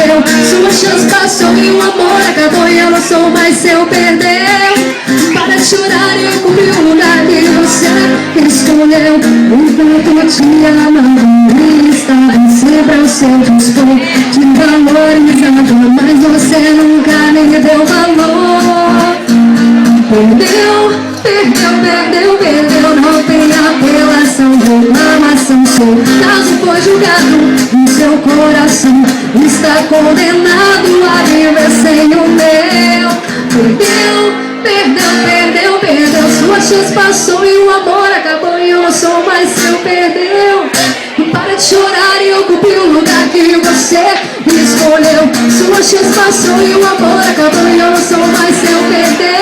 escolheu. Sua chance passou e o amor acabou e eu não sou mais seu, perdeu. Para de chorar e cobrir o lugar que você escolheu. Enquanto te amava e estava sempre ao seu dispor, te valorizando, mas você nunca me deu valor. Perdeu, perdeu, perdeu, perdeu. Não tem apelação, reclamação. Seu caso foi julgado e seu coração está condenado a viver sem o meu. Perdeu, perdeu, perdeu, perdeu. Sua chance passou e o amor acabou e eu não sou mais seu, perdeu. Para de chorar e ocupe o lugar que você escolheu. Sua chance passou e o amor acabou e eu não sou mais seu, perdeu.